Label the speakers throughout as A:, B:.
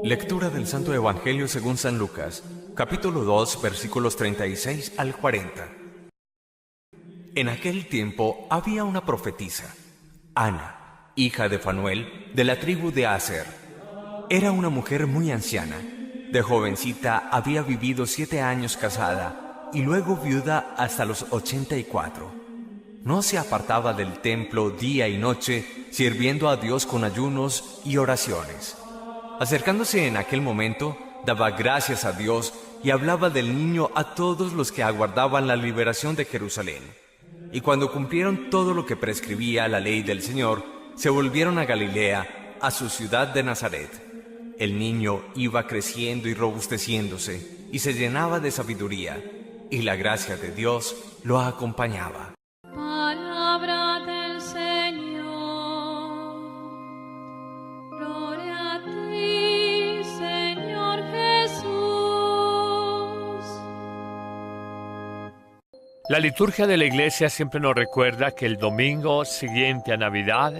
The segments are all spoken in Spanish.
A: Lectura del Santo Evangelio según San Lucas, capítulo 2, versículos 36 al 40. En aquel tiempo había una profetisa, Ana, hija de Fanuel, de la tribu de Aser. Era una mujer muy anciana. De jovencita había vivido 7 años casada y luego viuda hasta los 84. No se apartaba del templo día y noche, sirviendo a Dios con ayunos y oraciones. Acercándose en aquel momento, daba gracias a Dios y hablaba del niño a todos los que aguardaban la liberación de Jerusalén. Y cuando cumplieron todo lo que prescribía la ley del Señor, se volvieron a Galilea, a su ciudad de Nazaret. El niño iba creciendo y robusteciéndose, y se llenaba de sabiduría, y la gracia de Dios lo acompañaba.
B: Palabra del Señor. Gloria a ti, Señor Jesús.
C: La liturgia de la Iglesia siempre nos recuerda que el domingo siguiente a Navidad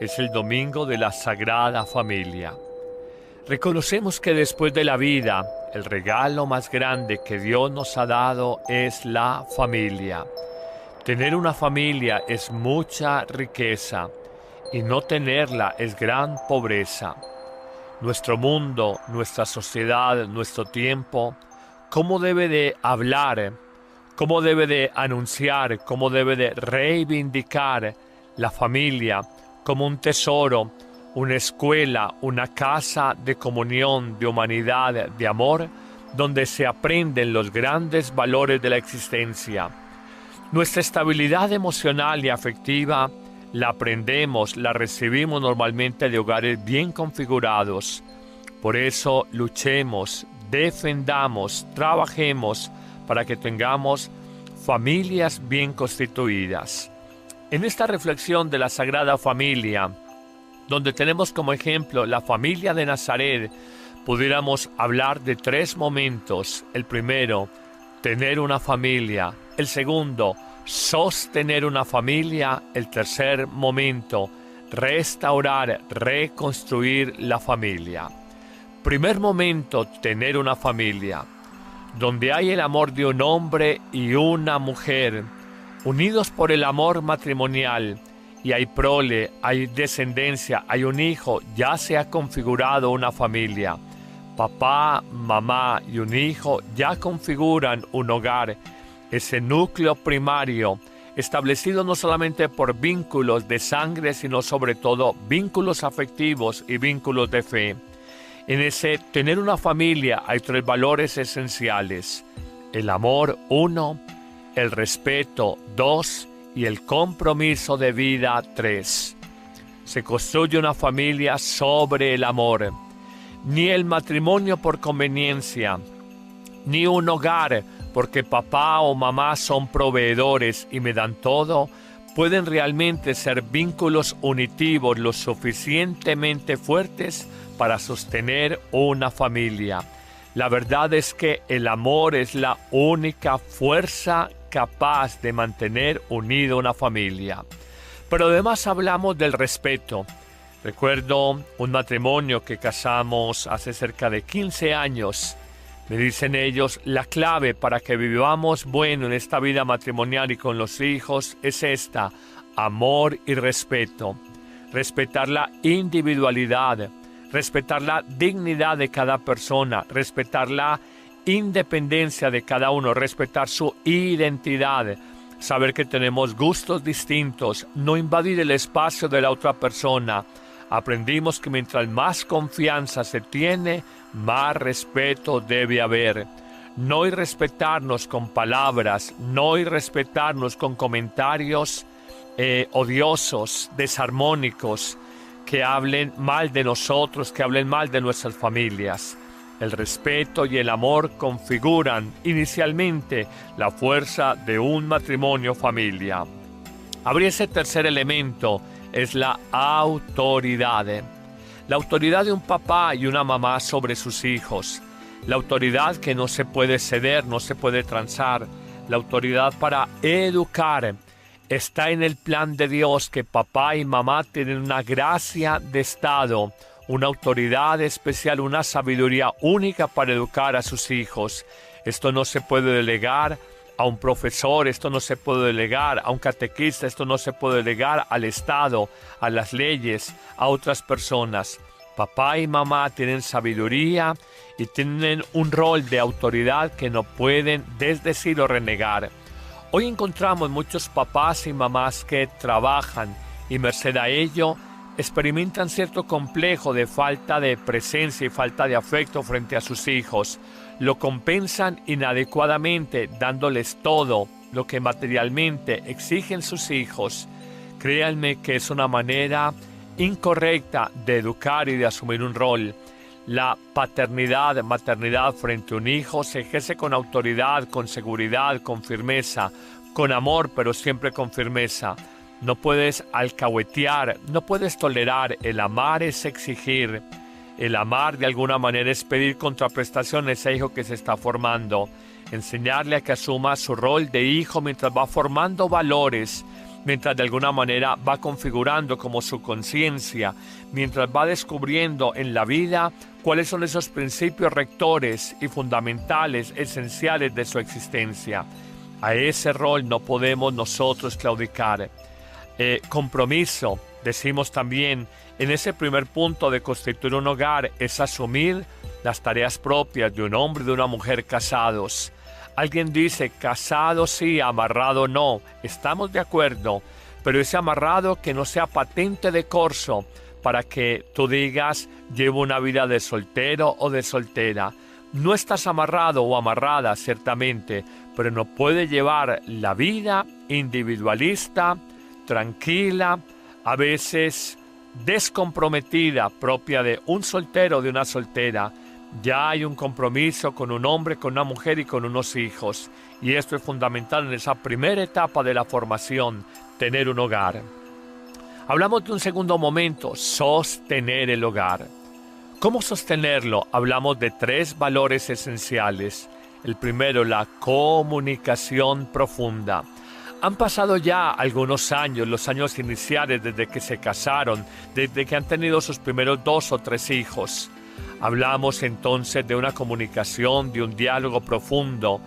C: es el domingo de la Sagrada Familia. Reconocemos que después de la vida, el regalo más grande que Dios nos ha dado es la familia. Tener una familia es mucha riqueza y no tenerla es gran pobreza. Nuestro mundo, nuestra sociedad, nuestro tiempo, ¿cómo debe de hablar? ¿Cómo debe de anunciar? ¿Cómo debe de reivindicar la familia como un tesoro, una escuela, una casa de comunión, de humanidad, de amor, donde se aprenden los grandes valores de la existencia? Nuestra estabilidad emocional y afectiva la aprendemos, la recibimos normalmente de hogares bien configurados. Por eso luchemos, defendamos, trabajemos para que tengamos familias bien constituidas. En esta reflexión de la Sagrada Familia, donde tenemos como ejemplo la familia de Nazaret, pudiéramos hablar de 3 momentos. El primero, tener una familia. El segundo, sostener una familia. El tercer momento, restaurar, reconstruir la familia. Primer momento, tener una familia. Donde hay el amor de un hombre y una mujer, unidos por el amor matrimonial, y hay prole, hay descendencia, hay un hijo, ya se ha configurado una familia. Papá, mamá y un hijo ya configuran un hogar, ese núcleo primario, establecido no solamente por vínculos de sangre, sino sobre todo vínculos afectivos y vínculos de fe. En ese tener una familia hay 3 valores esenciales: el amor, 1, el respeto, 2, y el compromiso de vida, 3. Se construye una familia sobre el amor. Ni el matrimonio por conveniencia, ni un hogar porque papá o mamá son proveedores y me dan todo, pueden realmente ser vínculos unitivos lo suficientemente fuertes para sostener una familia. La verdad es que el amor es la única fuerza capaz de mantener unida una familia. Pero además hablamos del respeto. Recuerdo un matrimonio que casamos hace cerca de 15 años. Me dicen ellos, la clave para que vivamos bueno en esta vida matrimonial y con los hijos es esta: amor y respeto. Respetar la individualidad, respetar la dignidad de cada persona, respetar la independencia de cada uno, respetar su identidad, saber que tenemos gustos distintos, no invadir el espacio de la otra persona. Aprendimos que mientras más confianza se tiene, más respeto debe haber. No irrespetarnos con palabras, no irrespetarnos con comentarios odiosos, desarmónicos, que hablen mal de nosotros, que hablen mal de nuestras familias. El respeto y el amor configuran inicialmente la fuerza de un matrimonio familia. Habría ese tercer elemento, es la autoridad. La autoridad de un papá y una mamá sobre sus hijos. La autoridad que no se puede ceder, no se puede transar. La autoridad para educar. Está en el plan de Dios que papá y mamá tienen una gracia de estado, una autoridad especial, una sabiduría única para educar a sus hijos. Esto no se puede delegar a un profesor, esto no se puede delegar a un catequista, esto no se puede delegar al Estado, a las leyes, a otras personas. Papá y mamá tienen sabiduría y tienen un rol de autoridad que no pueden desdecir o renegar. Hoy encontramos muchos papás y mamás que trabajan y merced a ello experimentan cierto complejo de falta de presencia y falta de afecto frente a sus hijos. Lo compensan inadecuadamente dándoles todo lo que materialmente exigen sus hijos. Créanme que es una manera incorrecta de educar y de asumir un rol. La paternidad, maternidad frente a un hijo se ejerce con autoridad, con seguridad, con firmeza, con amor, pero siempre con firmeza. No puedes alcahuetear, no puedes tolerar. El amar es exigir. El amar de alguna manera es pedir contraprestación a ese hijo que se está formando. Enseñarle a que asuma su rol de hijo mientras va formando valores, mientras de alguna manera va configurando como su conciencia, mientras va descubriendo en la vida cuáles son esos principios rectores y fundamentales, esenciales de su existencia. A ese rol no podemos nosotros claudicar. Compromiso, decimos también, en ese primer punto de constituir un hogar es asumir las tareas propias de un hombre y de una mujer casados. Alguien dice, casado sí, amarrado no. Estamos de acuerdo, pero ese amarrado que no sea patente de corso para que tú digas, llevo una vida de soltero o de soltera. No estás amarrado o amarrada, ciertamente, pero no puede llevar la vida individualista, tranquila, a veces descomprometida, propia de un soltero o de una soltera. Ya hay un compromiso con un hombre, con una mujer y con unos hijos. Y esto es fundamental en esa primera etapa de la formación, tener un hogar. Hablamos de un segundo momento, sostener el hogar. ¿Cómo sostenerlo? Hablamos de 3 valores esenciales. El primero, la comunicación profunda. Han pasado ya algunos años, los años iniciales desde que se casaron, desde que han tenido sus primeros 2 o 3 hijos. Hablamos entonces de una comunicación, de un diálogo profundo.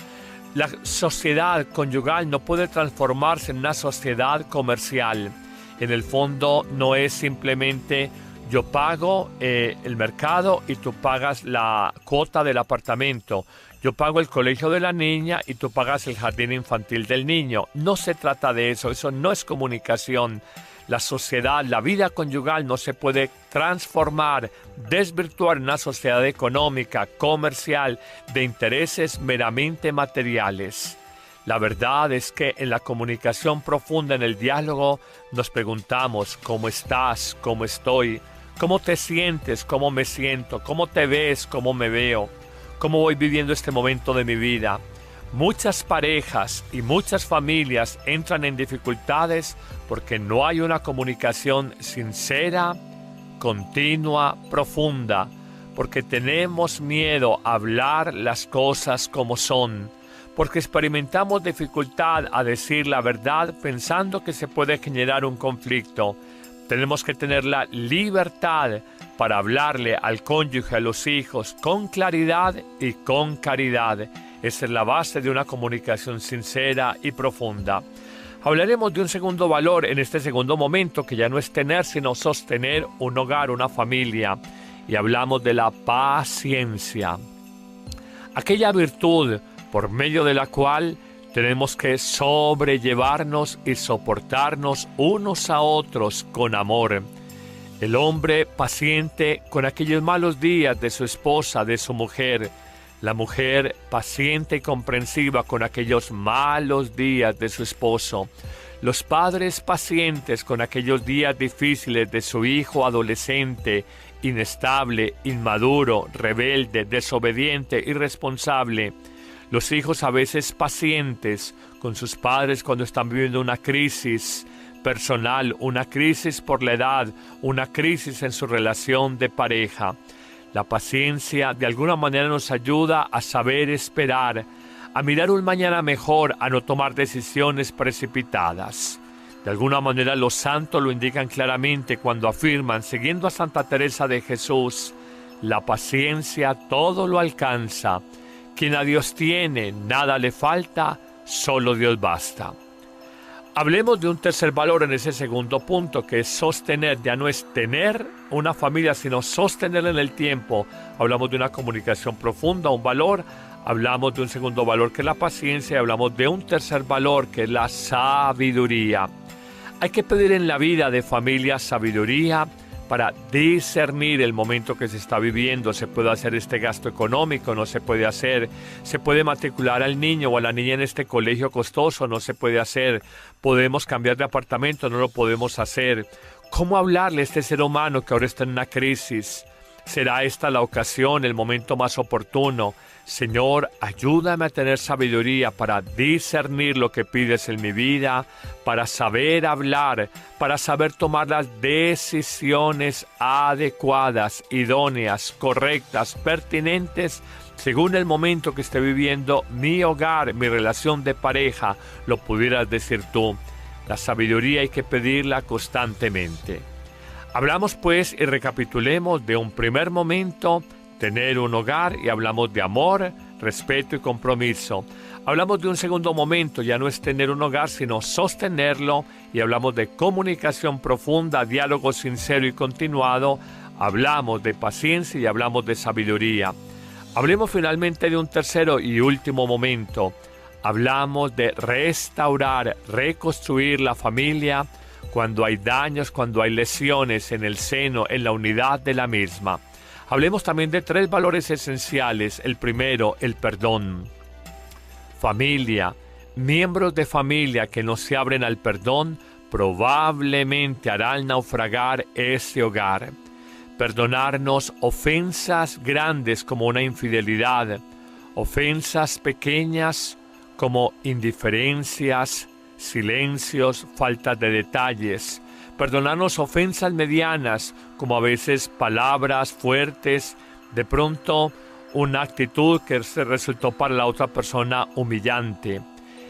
C: La sociedad conyugal no puede transformarse en una sociedad comercial. En el fondo no es simplemente yo pago el mercado y tú pagas la cuota del apartamento. Yo pago el colegio de la niña y tú pagas el jardín infantil del niño. No se trata de eso, eso no es comunicación. La sociedad, la vida conyugal no se puede transformar, desvirtuar en una sociedad económica, comercial, de intereses meramente materiales. La verdad es que en la comunicación profunda, en el diálogo, nos preguntamos ¿cómo estás? ¿Cómo estoy? ¿Cómo te sientes? ¿Cómo me siento? ¿Cómo te ves? ¿Cómo me veo? ¿Cómo voy viviendo este momento de mi vida? Muchas parejas y muchas familias entran en dificultades porque no hay una comunicación sincera, continua, profunda, porque tenemos miedo a hablar las cosas como son, porque experimentamos dificultad a decir la verdad pensando que se puede generar un conflicto. Tenemos que tener la libertad para hablarle al cónyuge, a los hijos, con claridad y con caridad. Esa es la base de una comunicación sincera y profunda. Hablaremos de un segundo valor en este segundo momento, que ya no es tener, sino sostener un hogar, una familia. Y hablamos de la paciencia. Aquella virtud por medio de la cual tenemos que sobrellevarnos y soportarnos unos a otros con amor. El hombre paciente con aquellos malos días de su esposa, de su mujer. La mujer paciente y comprensiva con aquellos malos días de su esposo. Los padres pacientes con aquellos días difíciles de su hijo adolescente, inestable, inmaduro, rebelde, desobediente, irresponsable. Los hijos a veces pacientes con sus padres cuando están viviendo una crisis personal, una crisis por la edad, una crisis en su relación de pareja. La paciencia de alguna manera nos ayuda a saber esperar, a mirar un mañana mejor, a no tomar decisiones precipitadas. De alguna manera los santos lo indican claramente cuando afirman, siguiendo a Santa Teresa de Jesús, la paciencia todo lo alcanza. Quien a Dios tiene, nada le falta, solo Dios basta. Hablemos de un tercer valor en ese segundo punto, que es sostener. Ya no es tener una familia, sino sostenerla en el tiempo. Hablamos de una comunicación profunda, un valor. Hablamos de un segundo valor, que es la paciencia. Y hablamos de un tercer valor, que es la sabiduría. Hay que pedir en la vida de familia sabiduría para discernir el momento que se está viviendo. Se puede hacer este gasto económico, no se puede hacer. Se puede matricular al niño o a la niña en este colegio costoso, no se puede hacer. Podemos cambiar de apartamento, no lo podemos hacer. ¿Cómo hablarle a este ser humano que ahora está en una crisis? ¿Será esta la ocasión, el momento más oportuno? Señor, ayúdame a tener sabiduría para discernir lo que pides en mi vida, para saber hablar, para saber tomar las decisiones adecuadas, idóneas, correctas, pertinentes, según el momento que esté viviendo mi hogar, mi relación de pareja. Lo pudieras decir tú. La sabiduría hay que pedirla constantemente. Hablamos pues y recapitulemos de un primer momento, tener un hogar, y hablamos de amor, respeto y compromiso. Hablamos de un segundo momento, ya no es tener un hogar, sino sostenerlo, y hablamos de comunicación profunda, diálogo sincero y continuado. Hablamos de paciencia y hablamos de sabiduría. Hablemos finalmente de un tercero y último momento. Hablamos de restaurar, reconstruir la familia, cuando hay daños, cuando hay lesiones en el seno, en la unidad de la misma. Hablemos también de tres valores esenciales. El primero, el perdón. Familia, miembros de familia que no se abren al perdón, probablemente harán naufragar ese hogar. Perdonarnos ofensas grandes como una infidelidad, ofensas pequeñas como indiferencias, silencios, faltas de detalles. Perdonarnos ofensas medianas, como a veces palabras fuertes, de pronto una actitud que se resultó para la otra persona humillante.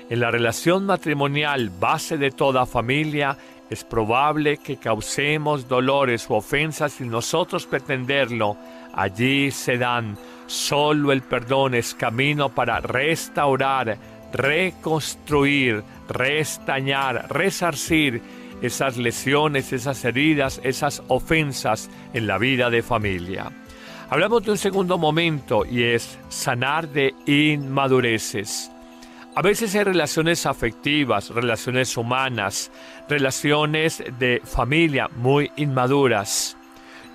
C: En la relación matrimonial, base de toda familia, es probable que causemos dolores u ofensas sin nosotros pretenderlo. Allí se dan. Solo el perdón es camino para restaurar, reconstruir, restañar, resarcir esas lesiones, esas heridas, esas ofensas en la vida de familia. Hablamos de un segundo momento y es sanar de inmadureces. A veces hay relaciones afectivas, relaciones humanas, relaciones de familia muy inmaduras.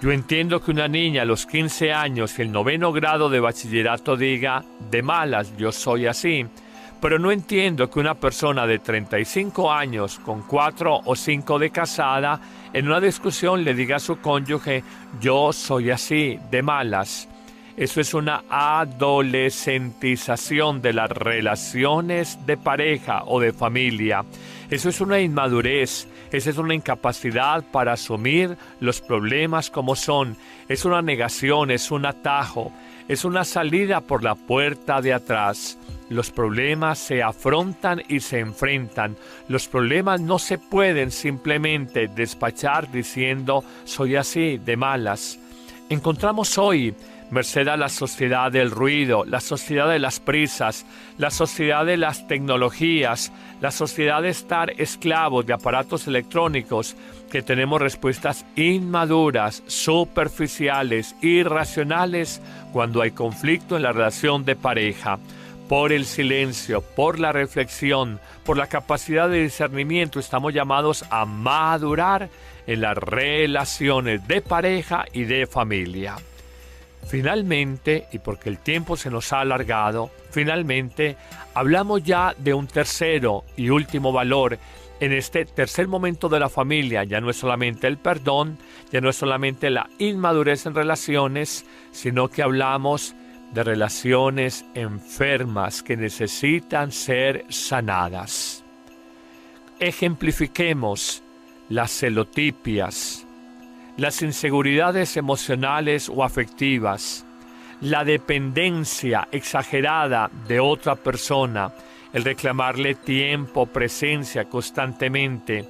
C: Yo entiendo que una niña a los 15 años y el 9º grado de bachillerato diga, de malas, yo soy así. Pero no entiendo que una persona de 35 años con 4 o 5 de casada en una discusión le diga a su cónyuge, yo soy así, de malas. Eso es una adolescentización de las relaciones de pareja o de familia. Eso es una inmadurez, esa es una incapacidad para asumir los problemas como son. Es una negación, es un atajo, es una salida por la puerta de atrás. Los problemas se afrontan y se enfrentan. Los problemas no se pueden simplemente despachar diciendo soy así, de malas. Encontramos hoy, merced a la sociedad del ruido, la sociedad de las prisas, la sociedad de las tecnologías, la sociedad de estar esclavos de aparatos electrónicos, que tenemos respuestas inmaduras, superficiales, irracionales cuando hay conflicto en la relación de pareja. Por el silencio, por la reflexión, por la capacidad de discernimiento, estamos llamados a madurar en las relaciones de pareja y de familia. Finalmente, y porque el tiempo se nos ha alargado, finalmente hablamos ya de un tercero y último valor. En este tercer momento de la familia ya no es solamente el perdón, ya no es solamente la inmadurez en relaciones, sino que hablamos de relaciones enfermas que necesitan ser sanadas. Ejemplifiquemos las celotipias, las inseguridades emocionales o afectivas, la dependencia exagerada de otra persona, el reclamarle tiempo, presencia constantemente,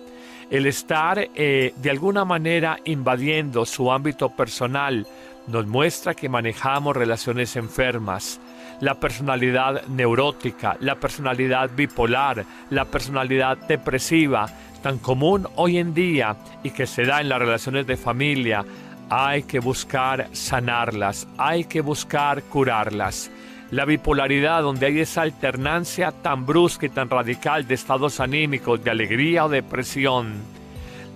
C: El estar de alguna manera invadiendo su ámbito personal nos muestra que manejamos relaciones enfermas. La personalidad neurótica, la personalidad bipolar, la personalidad depresiva, tan común hoy en día y que se da en las relaciones de familia, hay que buscar sanarlas, hay que buscar curarlas. La bipolaridad, donde hay esa alternancia tan brusca y tan radical de estados anímicos, de alegría o depresión.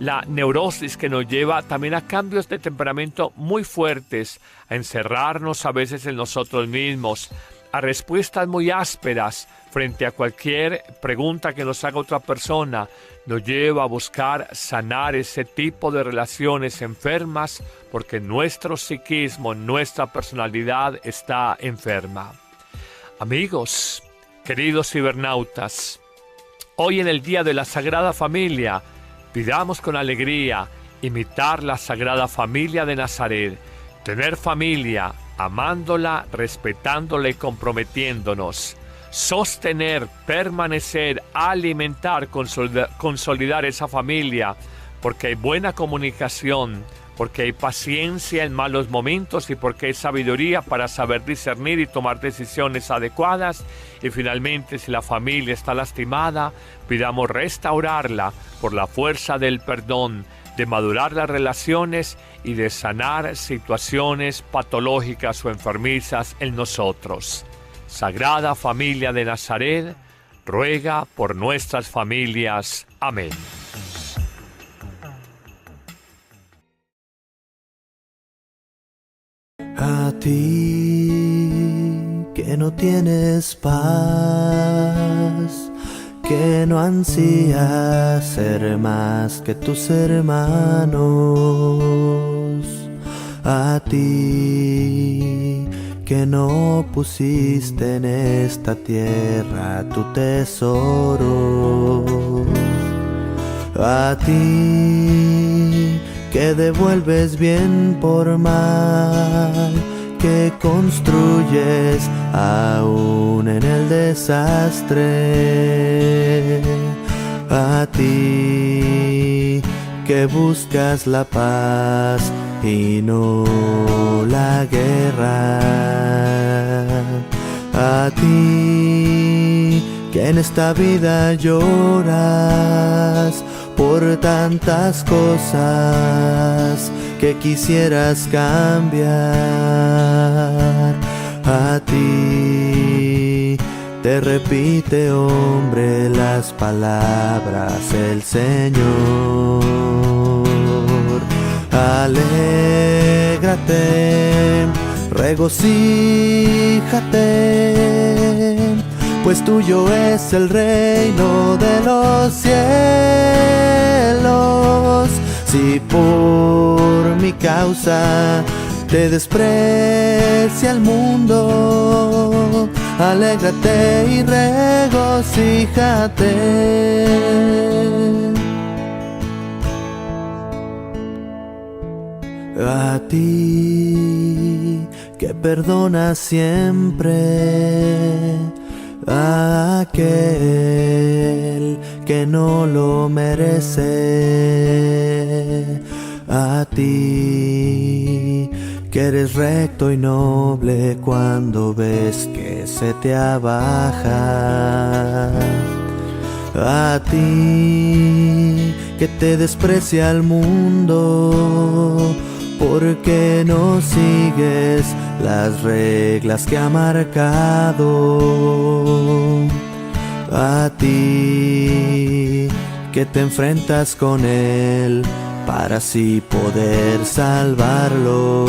C: La neurosis, que nos lleva también a cambios de temperamento muy fuertes, a encerrarnos a veces en nosotros mismos, a respuestas muy ásperas frente a cualquier pregunta que nos haga otra persona, nos lleva a buscar sanar ese tipo de relaciones enfermas, porque nuestro psiquismo, nuestra personalidad está enferma. Amigos, queridos cibernautas, hoy en el Día de la Sagrada Familia, pidamos con alegría imitar la Sagrada Familia de Nazaret, tener familia, amándola, respetándola y comprometiéndonos, sostener, permanecer, alimentar, consolidar esa familia, porque hay buena comunicación, porque hay paciencia en malos momentos y porque hay sabiduría para saber discernir y tomar decisiones adecuadas. Y finalmente, si la familia está lastimada, pidamos restaurarla por la fuerza del perdón, de madurar las relaciones y de sanar situaciones patológicas o enfermizas en nosotros. Sagrada Familia de Nazaret, ruega por nuestras familias. Amén.
D: A ti que no tienes paz, que no ansías ser más que tus hermanos, a ti que no pusiste en esta tierra tu tesoro, a ti que devuelves bien por mal, que construyes aún en el desastre, a ti que buscas la paz y no la guerra, a ti que en esta vida lloras por tantas cosas que quisieras cambiar, a ti te repite, hombre, las palabras el Señor. Alégrate, regocíjate, pues tuyo es el reino de los cielos. Si por mi causa te desprecia el mundo, alégrate y regocíjate. A ti que perdonas siempre a aquel que no lo merece, a ti que eres recto y noble cuando ves que se te abaja, a ti que te desprecia el mundo porque no sigues las reglas que ha marcado, a ti que te enfrentas con él para así poder salvarlo,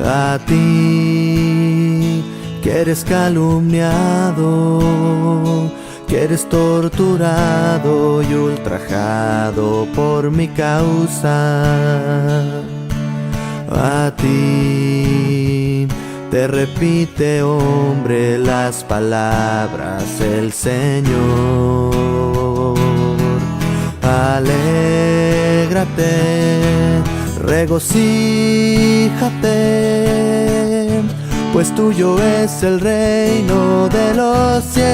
D: a ti que eres calumniado, que eres torturado y ultrajado por mi causa, a ti te repite, hombre, las palabras el Señor. Alégrate, regocíjate, pues tuyo es el reino de los cielos.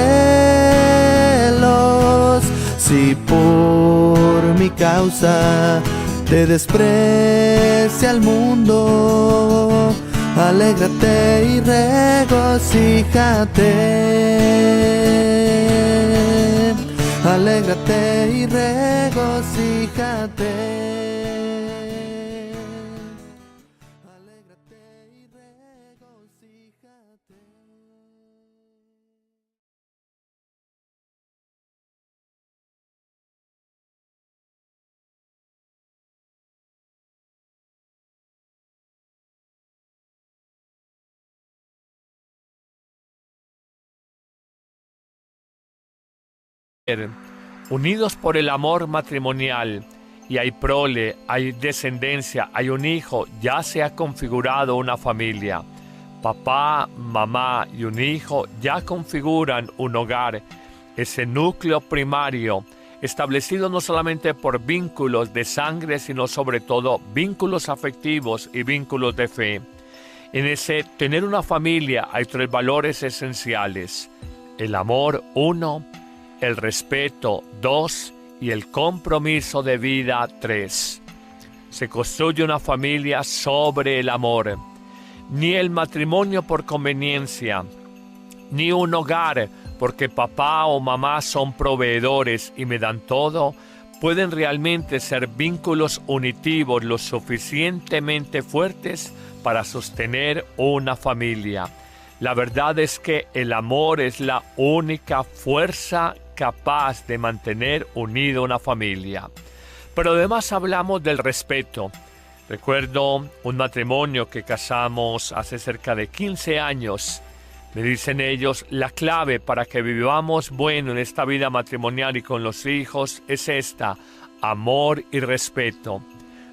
D: si por mi causa te desprecia el mundo, alégrate y regocíjate. Alégrate y regocíjate. Alégrate y regocíjate.
C: Unidos por el amor matrimonial, y hay prole, hay descendencia, hay un hijo, ya se ha configurado una familia. Papá, mamá y un hijo ya configuran un hogar, ese núcleo primario, establecido no solamente por vínculos de sangre, sino sobre todo vínculos afectivos y vínculos de fe. En ese tener una familia hay tres valores esenciales: el amor, 1, el respeto, 2, y el compromiso de vida, 3. Se construye una familia sobre el amor. Ni el matrimonio por conveniencia, ni un hogar porque papá o mamá son proveedores y me dan todo, pueden realmente ser vínculos unitivos lo suficientemente fuertes para sostener una familia. La verdad es que el amor es la única fuerza capaz de mantener unida una familia. Pero además hablamos del respeto. Recuerdo un matrimonio que casamos hace cerca de 15 años. Me dicen ellos, la clave para que vivamos bueno en esta vida matrimonial y con los hijos es esta: amor y respeto.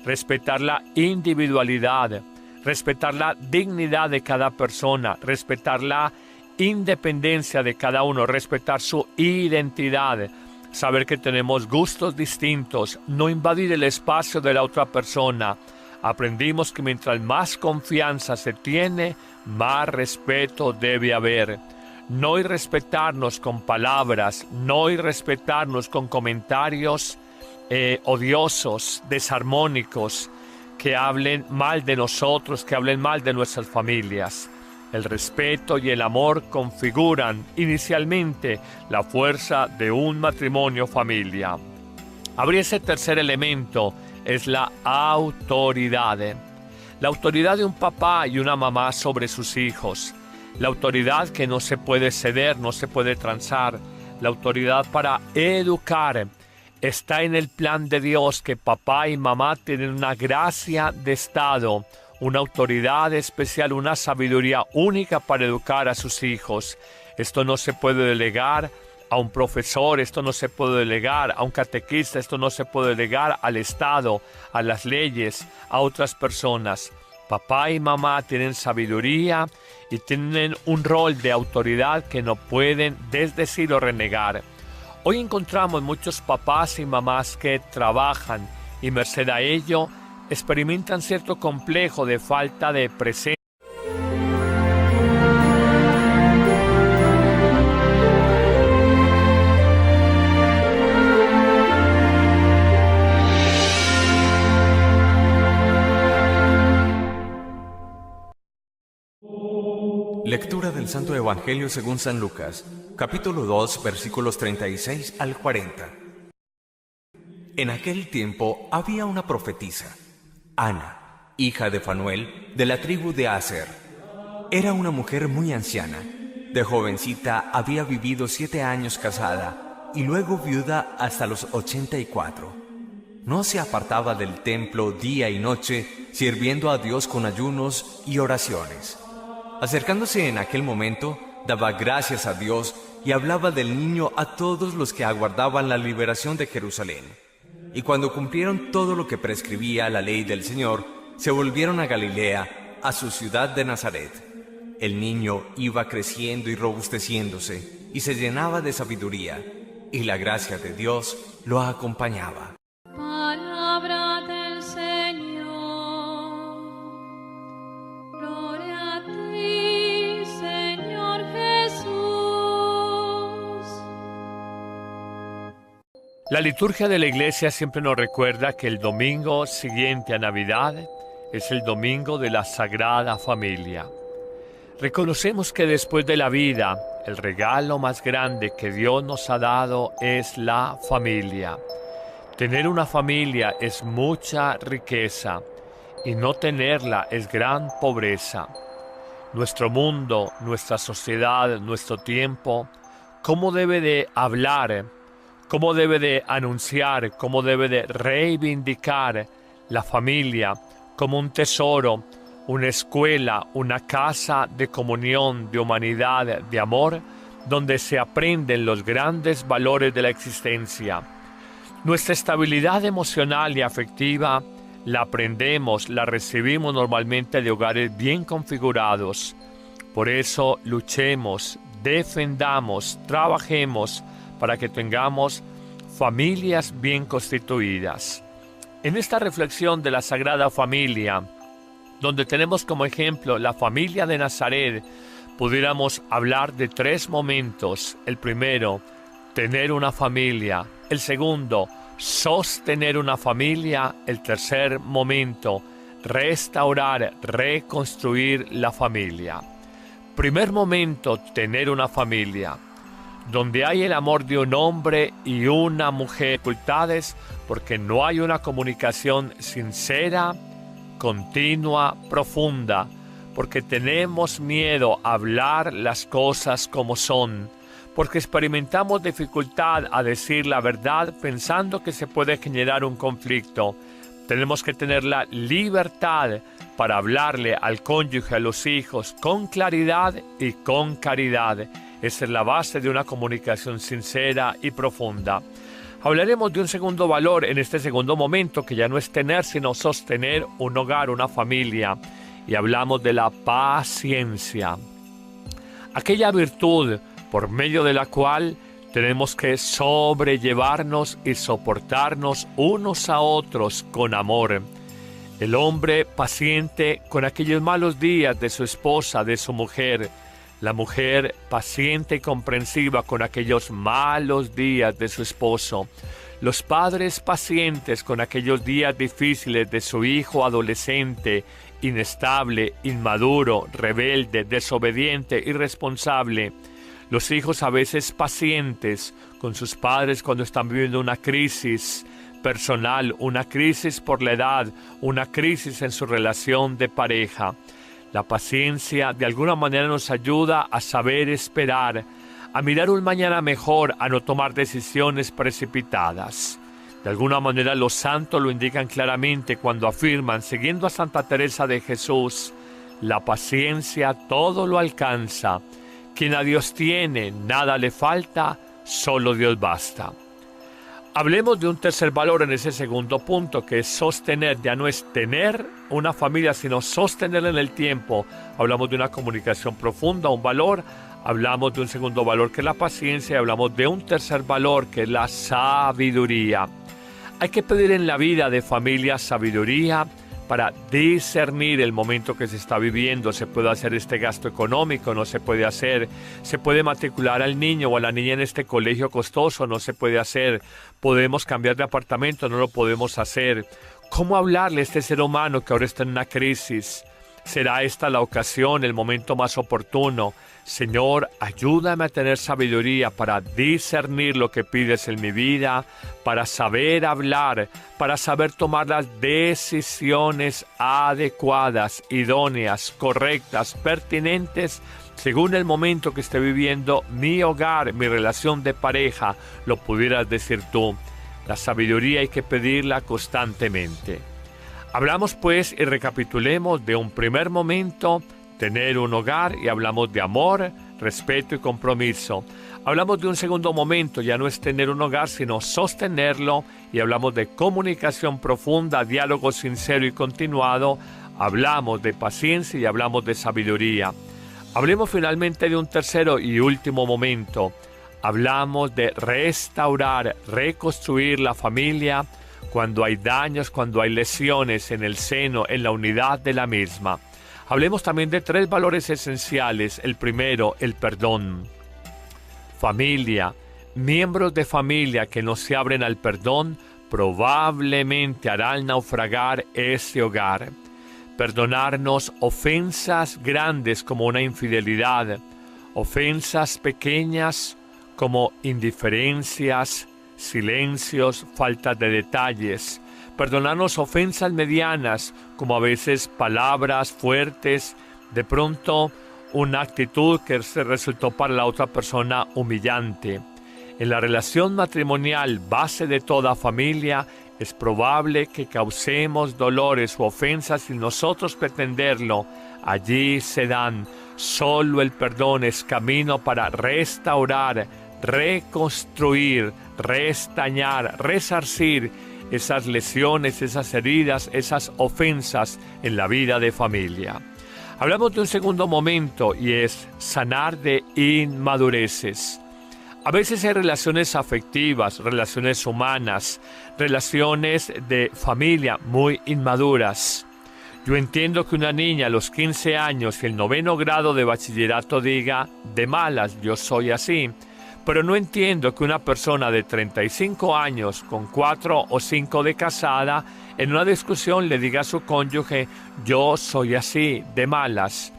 C: Respetar la individualidad, respetar la dignidad de cada persona, respetar la independencia de cada uno, respetar su identidad, saber que tenemos gustos distintos, no invadir el espacio de la otra persona. Aprendimos que mientras más confianza se tiene, más respeto debe haber. No irrespetarnos con palabras, no irrespetarnos con comentarios odiosos, desarmónicos, que hablen mal de nosotros, que hablen mal de nuestras familias. El respeto y el amor configuran inicialmente la fuerza de un matrimonio familia. Habría ese tercer elemento, es la autoridad. La autoridad de un papá y una mamá sobre sus hijos. La autoridad que no se puede ceder, no se puede transar. La autoridad para educar. Está en el plan de Dios que papá y mamá tienen una gracia de estado, una autoridad especial, una sabiduría única para educar a sus hijos. Esto no se puede delegar a un profesor, esto no se puede delegar a un catequista, esto no se puede delegar al Estado, a las leyes, a otras personas. Papá y mamá tienen sabiduría y tienen un rol de autoridad que no pueden desdecir o renegar. Hoy encontramos muchos papás y mamás que trabajan y merced a ello experimentan cierto complejo de falta de presencia.
A: Lectura del Santo Evangelio según San Lucas, capítulo 2, versículos 36 al 40. En aquel tiempo había una profetisa, Ana, hija de Fanuel, de la tribu de Aser. Era una mujer muy anciana. De jovencita había vivido 7 años casada y luego viuda hasta los 84. No se apartaba del templo día y noche, sirviendo a Dios con ayunos y oraciones. Acercándose en aquel momento, daba gracias a Dios y hablaba del niño a todos los que aguardaban la liberación de Jerusalén. Y cuando cumplieron todo lo que prescribía la ley del Señor, se volvieron a Galilea, a su ciudad de Nazaret. El niño iba creciendo y robusteciéndose, y se llenaba de sabiduría, y la gracia de Dios lo acompañaba.
B: Palabra del Señor. Gloria a ti, Señor Jesús.
C: La liturgia de la Iglesia siempre nos recuerda que el domingo siguiente a Navidad es el domingo de la Sagrada Familia. Reconocemos que después de la vida, el regalo más grande que Dios nos ha dado es la familia. Tener una familia es mucha riqueza y no tenerla es gran pobreza. Nuestro mundo, nuestra sociedad, nuestro tiempo, ¿cómo debe de hablar? ¿Cómo debe de anunciar? ¿Cómo debe de reivindicar la familia como un tesoro, una escuela, una casa de comunión, de humanidad, de amor, donde se aprenden los grandes valores de la existencia? Nuestra estabilidad emocional y afectiva la aprendemos, la recibimos normalmente de hogares bien configurados. Por eso luchemos, defendamos, trabajemos para que tengamos familias bien constituidas. En esta reflexión de la Sagrada Familia, donde tenemos como ejemplo la familia de Nazaret, pudiéramos hablar de 3 momentos. El primero, tener una familia. El segundo, sostener una familia. El tercer momento, restaurar, reconstruir la familia. Primer momento, tener una familia. Donde hay el amor de un hombre y una mujer, dificultades porque no hay una comunicación sincera, continua, profunda, porque tenemos miedo a hablar las cosas como son, porque experimentamos dificultad a decir la verdad pensando que se puede generar un conflicto. Tenemos que tener la libertad para hablarle al cónyuge, a los hijos, con claridad y con caridad. Esa es la base de una comunicación sincera y profunda. Hablaremos de un segundo valor en este segundo momento, que ya no es tener, sino sostener un hogar, una familia. Y hablamos de la paciencia. Aquella virtud por medio de la cual tenemos que sobrellevarnos y soportarnos unos a otros con amor. El hombre paciente con aquellos malos días de su esposa, de su mujer. La mujer paciente y comprensiva con aquellos malos días de su esposo. Los padres pacientes con aquellos días difíciles de su hijo adolescente, inestable, inmaduro, rebelde, desobediente, irresponsable. Los hijos a veces pacientes con sus padres cuando están viviendo una crisis personal, una crisis por la edad, una crisis en su relación de pareja. La paciencia de alguna manera nos ayuda a saber esperar, a mirar un mañana mejor, a no tomar decisiones precipitadas. De alguna manera los santos lo indican claramente cuando afirman, siguiendo a Santa Teresa de Jesús, la paciencia todo lo alcanza. Quien a Dios tiene, nada le falta, solo Dios basta. Hablemos de un tercer valor en ese segundo punto, que es sostener. Ya no es tener una familia, sino sostenerla en el tiempo. Hablamos de una comunicación profunda, un valor. Hablamos de un segundo valor, que es la paciencia. Y hablamos de un tercer valor, que es la sabiduría. Hay que pedir en la vida de familia sabiduría para discernir el momento que se está viviendo. Se puede hacer este gasto económico, no se puede hacer. Se puede matricular al niño o a la niña en este colegio costoso, no se puede hacer. Podemos cambiar de apartamento, no lo podemos hacer. ¿Cómo hablarle a este ser humano que ahora está en una crisis? ¿Será esta la ocasión, el momento más oportuno? Señor, ayúdame a tener sabiduría para discernir lo que pides en mi vida, para saber hablar, para saber tomar las decisiones adecuadas, idóneas, correctas, pertinentes, según el momento que esté viviendo mi hogar, mi relación de pareja, lo pudieras decir tú. La sabiduría hay que pedirla constantemente. Hablamos pues y recapitulemos de un primer momento, tener un hogar, y hablamos de amor, respeto y compromiso. Hablamos de un segundo momento, ya no es tener un hogar, sino sostenerlo, y hablamos de comunicación profunda, diálogo sincero y continuado. Hablamos de paciencia y hablamos de sabiduría. Hablemos finalmente de un tercero y último momento. Hablamos de restaurar, reconstruir la familia cuando hay daños, cuando hay lesiones en el seno, en la unidad de la misma. Hablemos también de 3 valores esenciales. El primero, el perdón. Familia, miembros de familia que no se abren al perdón probablemente harán naufragar ese hogar. Perdonarnos ofensas grandes como una infidelidad, ofensas pequeñas como indiferencias, silencios, faltas de detalles. Perdonarnos ofensas medianas como a veces palabras fuertes, de pronto una actitud que se resultó para la otra persona humillante. En la relación matrimonial, base de toda familia, es probable que causemos dolores u ofensas sin nosotros pretenderlo. Allí se dan. Solo el perdón es camino para restaurar, reconstruir, restañar, resarcir esas lesiones, esas heridas, esas ofensas en la vida de familia. Hablamos de un segundo momento y es sanar de inmadureces. A veces hay relaciones afectivas, relaciones humanas, relaciones de familia muy inmaduras. Yo entiendo que una niña a los 15 años y el 9º grado de bachillerato diga, de malas, yo soy así. Pero no entiendo que una persona de 35 años con 4 o 5 de casada en una discusión le diga a su cónyuge, yo soy así, de malas.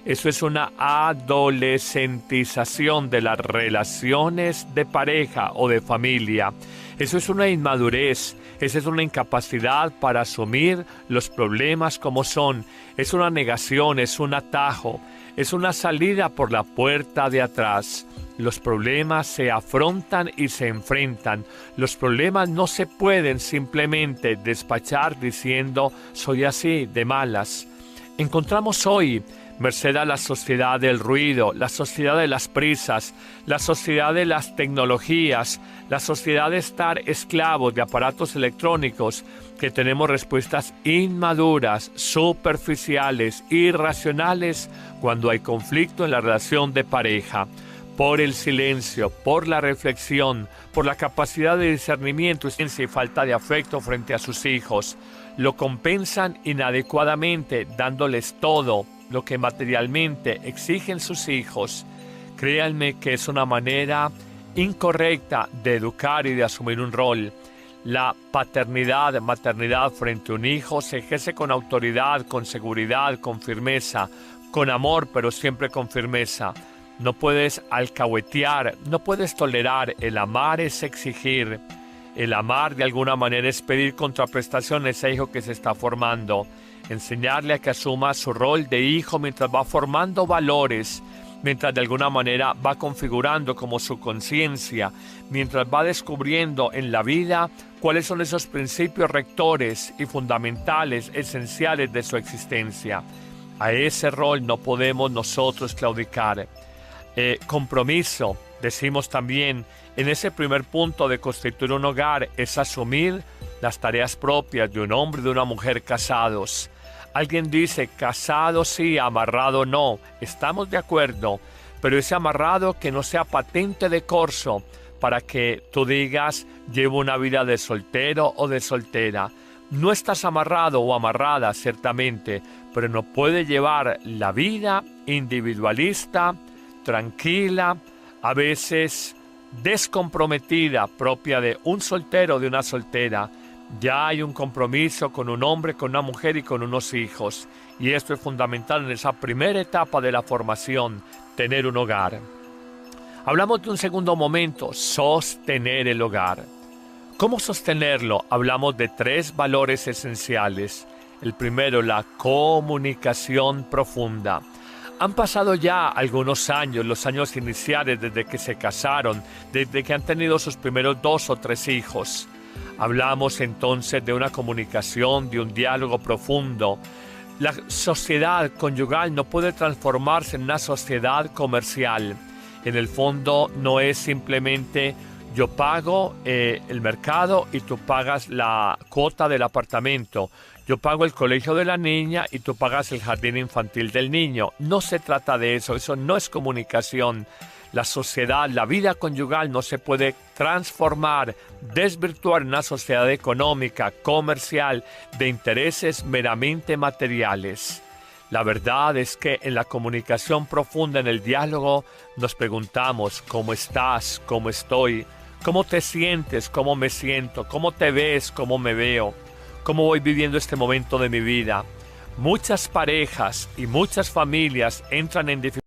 C: Eso es una adolescentización de las relaciones de pareja o de familia. Eso es una inmadurez, esa es una incapacidad para asumir los problemas como son. Es una negación, es un atajo, es una salida por la puerta de atrás. Los problemas se afrontan y se enfrentan. Los problemas no se pueden simplemente despachar diciendo soy así, de malas. Encontramos hoy, merced a la sociedad del ruido, la sociedad de las prisas, la sociedad de las tecnologías, la sociedad de estar esclavos de aparatos electrónicos, que tenemos respuestas inmaduras, superficiales, irracionales cuando hay conflicto en la relación de pareja. Por el silencio, por la reflexión, por la capacidad de discernimiento y falta de afecto frente a sus hijos, lo compensan inadecuadamente dándoles todo lo que materialmente exigen sus hijos. Créanme que es una manera incorrecta de educar y de asumir un rol. La paternidad, maternidad frente a un hijo se ejerce con autoridad, con seguridad, con firmeza, con amor, pero siempre con firmeza. No puedes alcahuetear, no puedes tolerar. El amar es exigir. El amar de alguna manera es pedir contraprestación a ese hijo que se está formando. Enseñarle a que asuma su rol de hijo mientras va formando valores, mientras de alguna manera va configurando como su conciencia, mientras va descubriendo en la vida cuáles son esos principios rectores y fundamentales, esenciales de su existencia. A ese rol no podemos nosotros claudicar. Compromiso, decimos también, en ese primer punto de constituir un hogar es asumir las tareas propias de un hombre y de una mujer casados. Alguien dice, casado sí, amarrado no. Estamos de acuerdo, pero ese amarrado que no sea patente de corso para que tú digas, llevo una vida de soltero o de soltera. No estás amarrado o amarrada, ciertamente, pero no puede llevar la vida individualista, tranquila, a veces descomprometida, propia de un soltero o de una soltera. Ya hay un compromiso con un hombre, con una mujer y con unos hijos. Y esto es fundamental en esa primera etapa de la formación, tener un hogar. Hablamos de un segundo momento, sostener el hogar. ¿Cómo sostenerlo? Hablamos de 3 valores esenciales. El primero, la comunicación profunda. Han pasado ya algunos años, los años iniciales desde que se casaron, desde que han tenido sus primeros 2 o 3 hijos. Hablamos entonces de una comunicación, de un diálogo profundo. La sociedad conyugal no puede transformarse en una sociedad comercial. En el fondo no es simplemente yo pago el mercado y tú pagas la cuota del apartamento. Yo pago el colegio de la niña y tú pagas el jardín infantil del niño. No se trata de eso, eso no es comunicación. La sociedad, la vida conyugal no se puede transformar, desvirtuar en una sociedad económica, comercial, de intereses meramente materiales. La verdad es que en la comunicación profunda, en el diálogo, nos preguntamos ¿cómo estás? ¿Cómo estoy? ¿Cómo te sientes? ¿Cómo me siento? ¿Cómo te ves? ¿Cómo me veo? ¿Cómo voy viviendo este momento de mi vida? Muchas parejas y muchas familias entran en dificultades